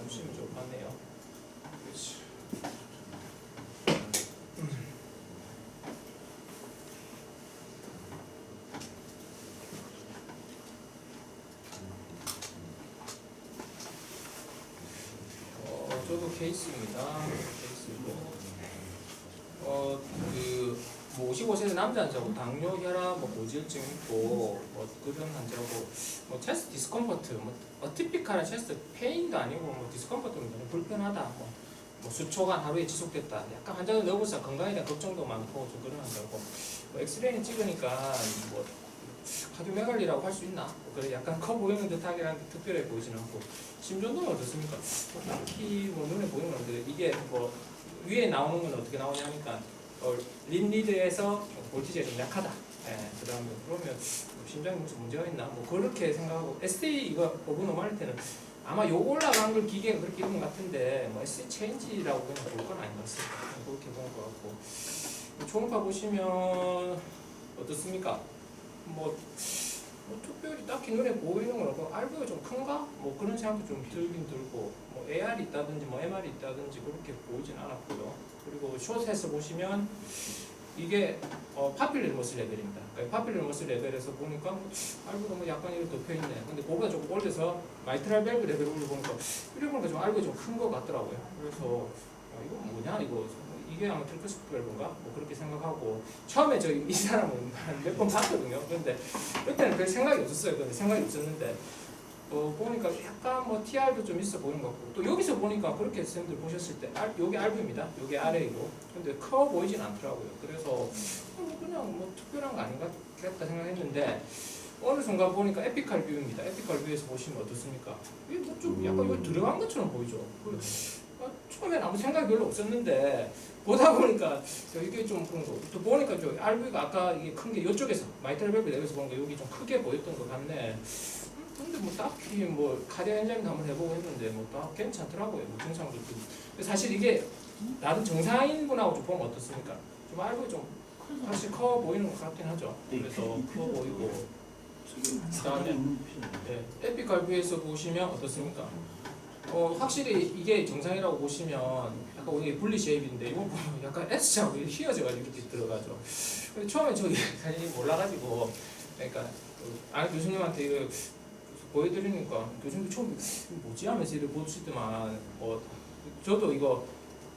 주시면 좋을 것 같네요. 그렇지. 저도 케이스입니다. 케이스고 뭐 55세 남자 환자고 당뇨, 혈압, 뭐 고지혈증 있고 뭐 그런 환자고 뭐 체스트 디스컴포트, 뭐 어티피칼한 체스트 페인도 아니고 뭐 디스컴포트는 너무 불편하다, 뭐 수초간 하루에 지속됐다. 약간 환자는 너무사 건강에 대한 걱정도 많고 좀 그런 환자고 뭐 엑스레이는 찍으니까 뭐 카디오메갈리라고 할 수 있나? 그래 약간 커 보이는 듯하게 하는데 특별해 보이지는 않고 심전도는 어떻습니까? 딱히 뭐 눈에 보이는 건데 이게 뭐 위에 나오는 건 어떻게 나오냐니까 린리드에서 볼티지가 좀 약하다. 예, 그 다음에 그러면 심장에 무슨 문제가 있나? 뭐 그렇게 생각하고 ST 이거 오브노멀리티는 아마 요 올라간 걸 기계가 그렇게 이런 것 같은데 뭐 ST 체인지라고 그냥 볼 건 아닌 것 같습니다. 그렇게 보는 것 같고 초음파 보시면 어떻습니까? 뭐 특별히 딱히 눈에 보이는 건 없고 알부가 좀 큰가? 뭐 그런 생각도 좀 들긴 들고 뭐 AR이 있다든지 뭐 MR이 있다든지 그렇게 보이진 않았고요. 그리고 숏에서 보시면 이게 파필러 머슬 레벨입니다. 그러니까 파필러 머슬 레벨에서 보니까 알부가 뭐 약간 이렇게 덮여있네. 근데 그거보다 조금 올려서 마이트랄 밸브 레벨로 보니까 이래 보니까 좀 알부가 좀 큰 것 같더라고요. 그래서 이거 뭐냐 이거 이게 아마 트리커스 밸브인가? 뭐 그렇게 생각하고 처음에 이 사람은 몇 번 봤거든요. 근데 그때는 별 생각이 없었어요. 근데 생각이 없었는데 보니까 약간 뭐 TR도 좀 있어 보이는 것 같고 또 여기서 보니까 그렇게 선생님들 보셨을 때 여기 알부입니다. 여기 아래이고 근데 커 보이진 않더라고요. 그래서 그냥 뭐 특별한 거 아닌가 그랬다 생각했는데 어느 순간 보니까 에피칼 뷰입니다. 에피칼 뷰에서 보시면 어떻습니까? 이게 뭐 좀 약간 이거 들어간 것처럼 보이죠. 처음엔 아무 생각이 별로 없었는데 보다 보니까 이게 좀 그런 거. 또 보니까 저 RV가 아까 이게 큰 게 이쪽에서 마이트랄 밸브 내에서 보니까 여기 좀 크게 보였던 것 같네. 근데 뭐 딱히 뭐 카디아 엔자임도 한번 해보고 했는데 뭐 다 괜찮더라고요. 뭐 증상도 사실 이게 나도 정상인분하고 좀 보면 어떻습니까? 좀 RV 좀 사실 커 보이는 것 같긴 하죠. 그래서 커 보이고 그다음에 에피칼 뷰에서 보시면 어떻습니까? 확실히 이게 정상이라고 보시면 약간 이게 분리 쉐입인데 이거 보면 약간 S자고 휘어져가지고 이렇게 들어가죠. 근데 처음에 저기 사진이 몰라가지고 그러니까 아는 교수님한테 이거 보여드리니까 교수님도 처음 뭐지 하면서 이렇게 보시더만 저도 이거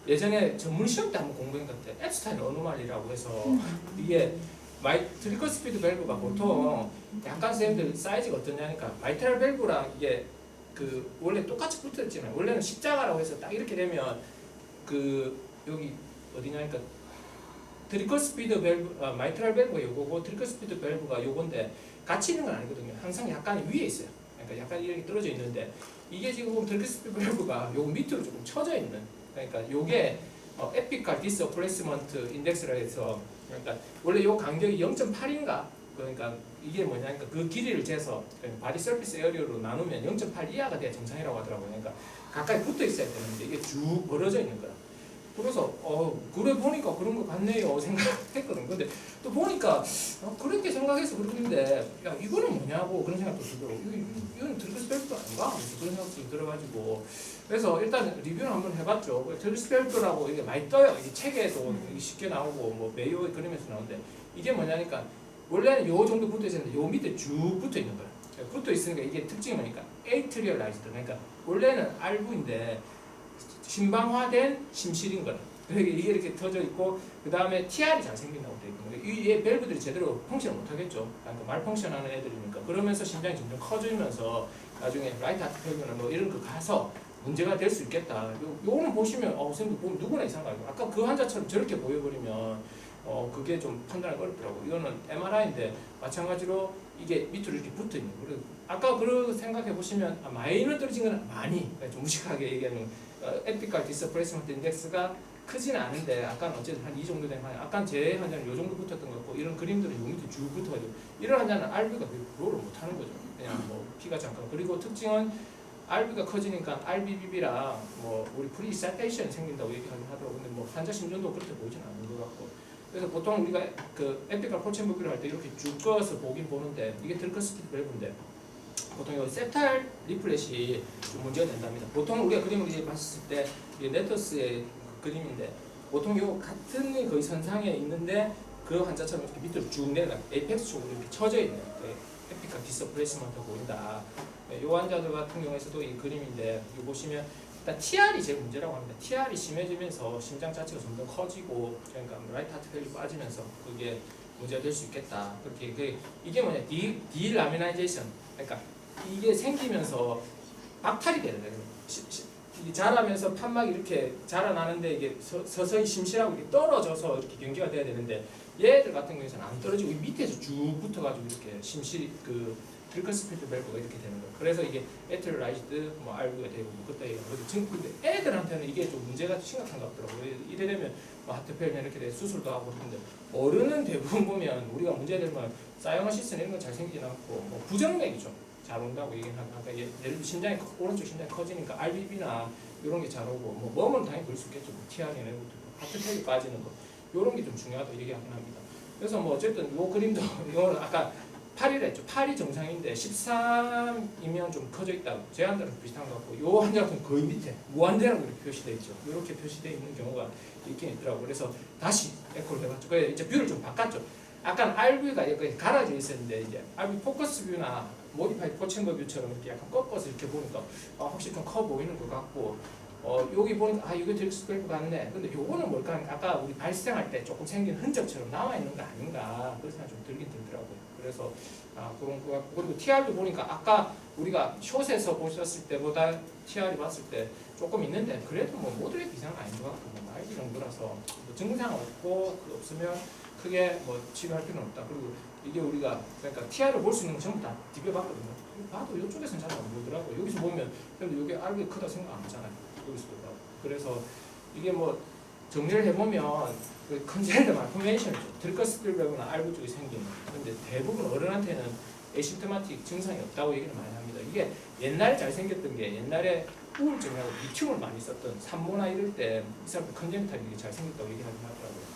예전에 전문 시험 때 한번 공부한 것 같아. 앱스타인 어노말리라고 해서 이게 트리커 스피드 밸브가 보통 약간 쌤들 사이즈가 어떠냐니까 마이트랄 밸브랑 이게 원래 똑같이 붙어있잖아요. 원래는 십자가라고 해서 딱 이렇게 되면 여기 어디냐니까 트리커 스피드 밸브 마이트랄 밸브가 요거고 트리커 스피드 밸브가 요건데 같이 있는 건 아니거든요. 항상 약간 위에 있어요. 그러니까 약간 이렇게 떨어져 있는데 이게 지금 트리커 스피드 밸브가 요거 밑으로 조금 쳐져 있는 그러니까 요게 에피칼 디스플레이스먼트 인덱스라 해서 그러니까 원래 요 간격이 0.8인가 그러니까 이게 뭐냐니까 그 길이를 재서 바디 서피스 에어리어로 나누면 0.8 이하가 돼야 정상이라고 하더라고요. 그러니까 가까이 붙어 있어야 되는데 이게 쭉 벌어져 있는 거야. 그래서 그래 보니까 그런 거 같네요 생각했거든. 근데 또 보니까 그렇게 생각해서 그러는데 야 이거는 뭐냐고 그런 생각도 들더라고. 이건 트리커스 밸브도 아닌가? 그런 생각도 들어가지고 그래서 일단 리뷰를 한번 해봤죠. 트리커스 밸브라고 이게 많이 떠요. 이게 책에도 쉽게 나오고 뭐 메이오 그림에서 나오는데 이게 뭐냐니까 원래는 요 정도 붙어 있었는데 요 밑에 쭉 붙어 있는 거야. 붙어 있으니까 이게 특징이 뭐니까 에이트리얼라이즈드 그러니까 원래는 알부인데 심방화된 심실인 거라. 그러니까 이게 이렇게 터져 있고 그 다음에 TR이 잘 생긴다고 되어 있거든요. 이 밸브들이 제대로 펑션을 못 하겠죠. 그러니까 말 펑션하는 애들이니까 그러면서 심장이 점점 커지면서 나중에 라이트 하트 펠리어나 뭐 이런 거 가서 문제가 될 수 있겠다. 요거는 보시면 선생님 보면 누구나 이상하고 아까 그 환자처럼 저렇게 보여버리면 그게 좀 판단하기 어렵더라고. 이거는 MRI인데 마찬가지로 이게 밑으로 이렇게 붙어 있는 거. 아까 그 생각해 보시면 마이너 떨어진 건 많이 좀 무식하게 얘기하는 에피칼 디스플레이스먼트 인덱스가 크지는 않은데 아까는 어쨌든 한 이 정도 되면 아까 제 환자는 요 정도 붙었던 것 같고 이런 그림들은 요 밑에 쭉 붙어가지고 이런 환자는 RB가 롤을 못 하는 거죠. 그냥 뭐 피가 잠깐 그리고 특징은 RB가 커지니까 RBBB랑 뭐 우리 프리사테이션 생긴다고 얘기하긴 하더라고. 근데 뭐 환자 심전도 그렇게 보이진 않는 것 같고. 그래서 보통 우리가 그 에피칼 포첸 무비를 할 때 이렇게 쭉 꺼서 보긴 보는데 이게 트리커 스피드 밸브인데 보통 이 세탈 리플렛이 좀 문제가 된답니다. 보통 우리가 그림을 이제 봤을 때 이게 네터스의 그림인데 보통 요 같은 거의 선상에 있는데 그 한자처럼 이렇게 밑으로 쭉 내려가 에이펙스 쪽으로 이렇게 쳐져 있는 에피카 디스플레이스먼트 보인다. 요 환자들 같은 경우에서도 이 그림인데 이거 보시면 일단 TR이 제일 문제라고 합니다. TR이 심해지면서 심장 자체가 점점 커지고 그러니까 라이트 하트 밸류 빠지면서 그게 문제가 될 수 있겠다. 그렇게 이게 뭐냐 디라미나이제이션 그러니까 이게 생기면서 박탈이 되는 거예요. 이게 자라면서 판막이 이렇게 자라나는데 이게 서서히 심실하고 이렇게 떨어져서 이렇게 경계가 돼야 되는데 얘들 같은 경우에는 안 떨어지고 이 밑에서 쭉 붙어가지고 이렇게 심실이 그 드리커스필드 밸브가 이렇게 되는 거예요. 그래서 이게 에트라이즈드 뭐 RV가 되고 뭐 그때 지금 근데 애들한테는 이게 좀 문제가 심각한 것 같더라고요. 이래 되면 뭐 하트펠면 이렇게 돼 수술도 하고 그러는데 어른은 대부분 보면 우리가 문제되면 사이노시스는 이런 건 잘 생기진 않고 뭐 부정맥이죠. 잘 온다고 얘기는 하고 아까 예를 들어 심장이 오른쪽 심장이 커지니까 RBB나 이런 게 잘 오고 뭐 몸은 당연히 그럴 수 있겠죠. 뭐 TR이나 이런 것도 하트펠이 빠지는 거 이런 게 좀 중요하다고 얘기하긴 합니다. 그래서 뭐 어쨌든 요 그림도 이거는 아까 8이라 했죠. 8이 정상인데 13이면 좀 커져 있다고 제한들은 비슷한 것 같고 요 환자는 거의 밑에 무한대라고 이렇게 표시되어 있죠. 이렇게 표시되어 있는 경우가 있긴 있더라고요. 그래서 다시 에코를 해봤죠. 그래서 이제 뷰를 좀 바꿨죠. 약간 RV가 여기 갈아져 있었는데 이제 RV 포커스 뷰나 모디파이 포챔버 뷰처럼 이렇게 약간 꺾어서 이렇게 보니까 확실히 좀 커 보이는 것 같고 여기 보니까 이거 드릭스펠브 같네. 근데 요거는 뭘까 하니까 아까 우리 발생할 때 조금 생긴 흔적처럼 나와 있는 거 아닌가 그런 생각이 좀 들긴 들더라고요. 그래서 그런 거 같고 그리고 TR도 보니까 아까 우리가 숏에서 보셨을 때보다 TR이 봤을 때 조금 있는데 그래도 뭐 모두의 비상은 아닌 것 같고 뭐 말기 정도라서 뭐 증상 없고 그 없으면 크게 뭐 치료할 필요는 없다. 그리고 이게 우리가 그러니까 TR을 볼 수 있는 건 전부 다 디벼봤거든요. 봐도 이쪽에서는 잘 안 보더라고요. 여기서 보면 근데 이게 알고 크다 생각 안 하잖아요. 여기서도 봐도. 그래서 이게 뭐 정리를 해보면 그 컨젤드 말포메이션이죠. 드리커스필berg나 알고 쪽이 생기는. 근데 대부분 어른한테는 에시프토마틱 증상이 없다고 얘기를 많이 합니다. 이게 옛날에 잘 생겼던 게 옛날에 우울증하고 리튬을 많이 썼던 산모나 이럴 때 이 사람들 컨젠탈이 잘 생겼다고 얘기하긴 하더라고요.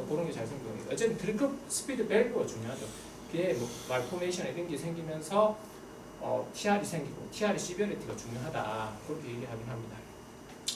그런 게 잘 생기고 어쨌든 드리커스피드 밸브가 중요하죠. 그게 뭐 말포메이션 이런 게 생기면서 TR이 생기고 TR의 시비어리티가 중요하다 그렇게 얘기하긴 합니다.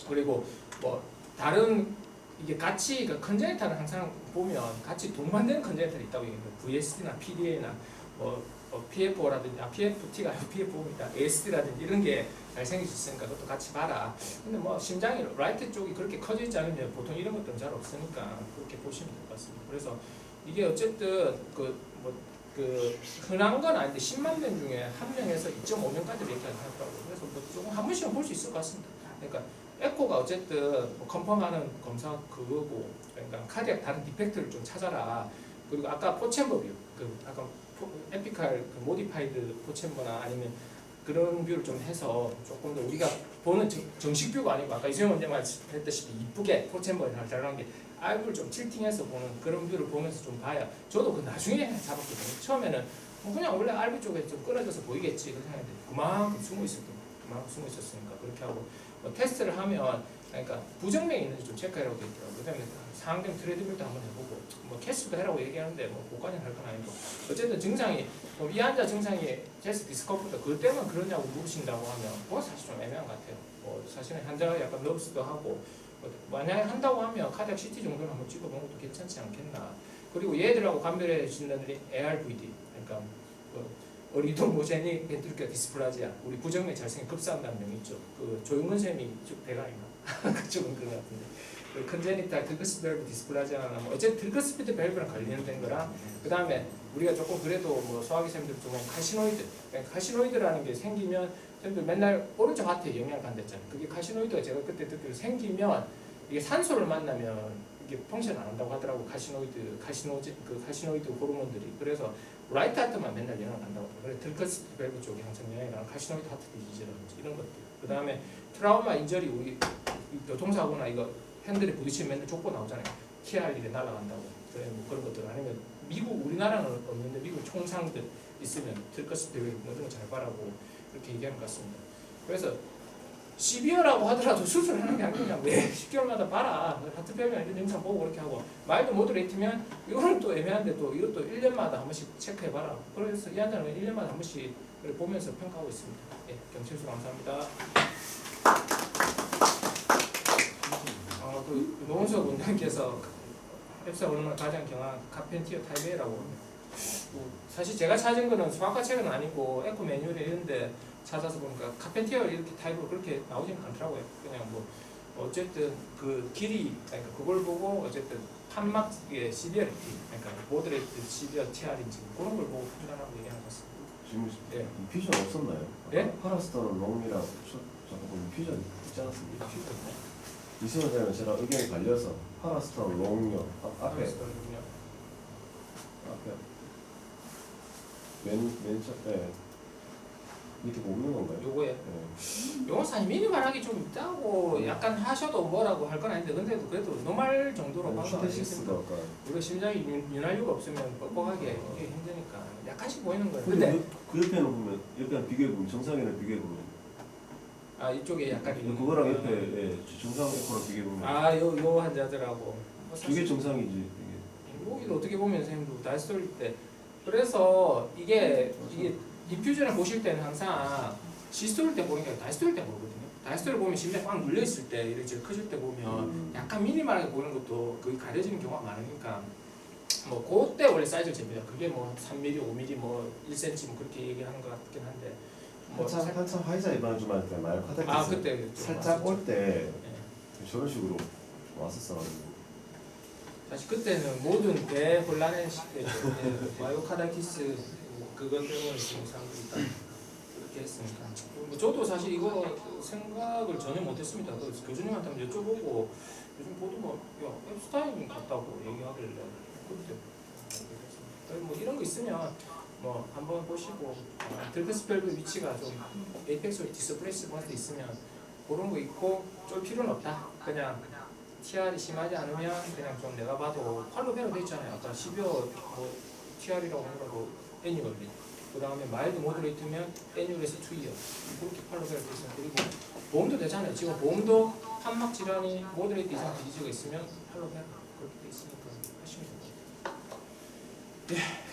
그리고 뭐 다른 이게 같이 그 컨제니탈은 항상 보면 같이 동반되는 컨제니탈이 있다고 얘기해요. VSD나 PDA나 뭐 PFO라든지 PFT가 아니고 PFO입니다. ASD라든지 이런 게 잘 생길 수 있으니까 그것도 같이 봐라. 근데 뭐 심장이 라이트 쪽이 그렇게 커져 있지 않으면 보통 이런 것들은 잘 없으니까 그렇게 보시면 될 것 같습니다. 그래서 이게 어쨌든 그 흔한 건 아닌데 10만 명 중에 1명에서 2.5명까지 이렇게 하더라고요. 그래서 뭐 조금 한 번씩은 볼 수 있을 것 같습니다. 그러니까 에코가 어쨌든 뭐 컨펌하는 검사 그거고 그러니까 카디악 다른 디펙트를 좀 찾아라. 그리고 아까 포챔버 뷰, 그 아까 에피칼 그 모디파이드 포챔버나 아니면 그런 뷰를 좀 해서 조금 더 우리가 보는 정식 뷰가 아니고 아까 이수영 원장 말씀했다시피 이쁘게 포챔버를 잘 나온 게 알부를 좀 틸팅해서 보는 그런 뷰를 보면서 좀 봐야 저도 그 나중에 잡았거든요. 처음에는 그냥 원래 알부 쪽에 좀 끊어져서 보이겠지 그 생각인데 그만큼 숨어 있었으니까 그렇게 하고 뭐 테스트를 하면 그러니까 부정맥이 있는지 좀 체크하라고 되어 있더라고요. 그다음에 상경 트레드밀도 한번 해보고 뭐 캐스도 해라고 얘기하는데 뭐 그거까지는 할 건 아니고 어쨌든 증상이 이 환자 증상이 체스트 디스컴포트 그것 때문에 그러냐고 물으신다고 하면 그건 사실 좀 애매한 것 같아요. 뭐 사실은 환자가 약간 너브스도 하고 만약에 한다고 하면 카디악 CT 정도는 한번 찍어보는 것도 괜찮지 않겠나. 그리고 얘들하고 감별해주는 ARVD 그러니까 어리동모제닉 벤트리큘러 디스플라지아 우리 부정맥 잘생긴 급사한다는 명 있죠. 그 조용근 쌤이 쭉 배가인가 그쪽은 그런 것 같은데 그 컨제니탈 드리커스피드 디스플라지아나 뭐 어쨌든 드리커스피드 밸브랑 관련된 거랑 그 다음에 우리가 조금 그래도 뭐 소화기 쌤들 중에 카시노이드 그러니까 카시노이드라는 게 생기면 쌤들 맨날 오른쪽 하트에 영향을 간댔잖아요. 그게 카시노이드가 제가 그때 듣기로 생기면 이게 산소를 만나면 이게 펑션 안 한다고 하더라고. 카시노이드 호르몬들이. 그래서 라이트 하트만 맨날 영향을 간다고 하더라고요. 그래서 드리커스피드 밸브 쪽이 항상 영향이 가는 카시노이드 하트 디지즈라든지 이런 것들. 그 다음에 트라우마 인저리 우리 교통사고나 이거 핸들에 부딪히면 맨날 족보 나오잖아요. TR이 날아간다고. 그래 뭐 그런 것들 아니면 미국 우리나라는 없는데 미국 총상들 있으면 드리커스피드 밸브 뭐 이런 거 잘 봐라고 그렇게 얘기하는 것 같습니다. 그래서 시비어라고 하더라도 수술하는 게 아니냐. 왜 10개월마다 봐라. 하트펠면 이런 영상 보고 그렇게 하고 마일드 모드레이트면 이거는 또 애매한데 또 이것도 1년마다 한 번씩 체크해봐라. 그래서 이 환자는 1년마다 한 번씩 를 보면서 평가하고 있습니다. 예, 경청수 감사합니다. 그 노은석 원장께서 앱사 오르면 가장 경한 카펜티어 타입이라고. 사실 제가 찾은 거는 수학과 책은 아니고 에코 매뉴얼에 있는데 찾아서 보니까 카펜티어 이렇게 타입으로 그렇게 나오지는 않더라고요. 그냥 뭐 어쨌든 그 길이 그러니까 그걸 보고 어쨌든 판막의 시비어리티 그러니까 모드레이트 시비어 TR인지 그런 걸 보고 판단하고 얘기하는 것 같습니다. 지금 예. 퓨전 없었나요? 예? 파라스타는 롱이랑 잠깐 퓨전 있지 않았습니까? 이승원 대는 저랑 의견이 갈려서 파라스타는 롱요 앞에 맨 첫에 밑에 보는 건가요? 요거에 네. 요건 사실 미니멀하게 좀 있다고 약간 하셔도 뭐라고 할 건 아닌데 근데 그래도 노말 정도로 방송 안 슈테시스가 하시면 아까 우리가 심장이 윤활유가 없으면 뻑뻑하게 이게 힘드니까 약간씩 보이는 거예요. 근데 근데 그 옆에는 보면 옆에는 비교해 보면 정상에는 비교해 보면 아 이쪽에 약간 있는 그거랑 옆에 예, 정상 에코랑 비교해 보면 아요 환자들하고 그게 정상이지 이게. 여기도 어떻게 보면 선생님도 다이스토리 때 그래서 이게 디퓨전을 보실 때는 항상 시스토리 때 보는 게 아니라 다이스토리 때 보거든요. 다이스토리 보면 심장 꽉 눌려 있을 때 이렇게 커질 때 보면 약간 미니멀하게 보이는 것도 거의 가려지는 경우가 많으니까 뭐 그때 원래 사이즈를 잽니다. 그게 뭐 3mm, 5mm, 뭐 1cm 뭐 그렇게 얘기하는 것 같긴 한데 뭐 한참 화이자 이반 좀 할 때 말 카텍스 아 그때 살짝 올 때 예. 저런 식으로 왔었어가지고 사실 그때는 모든 대혼란의 시대죠. 예, 마이오카다키스 그것 때문에 지금 사람들이 딱 그렇게 했으니까 뭐 저도 사실 이거 생각을 전혀 못했습니다. 그 교수님한테 한번 여쭤보고 요즘 보도 뭐야 앱스타인 같다고 얘기하길래 그때 뭐 이런 거 있으면 뭐 한번 보시고 들페스펠브 위치가 좀 에이펙스 디스플레이스 같은 데 있으면 그런 거 있고 좀 필요는 없다. 그냥 TR이 심하지 않으면 그냥 좀 내가 봐도 팔로 배로 돼 있잖아요. 아까 12호 뭐 TR이라고 하더라도 애니얼리 그 다음에 마일드 모드레이트면 애니얼에서 2이어 그렇게 팔로 배로 돼 있어요. 그리고 보험도 되잖아요. 지금 보험도 판막 질환이 모드레이트 이상 디지즈가 있으면 팔로 배로 그렇게 돼 있으니까 하시면 됩니다. 예.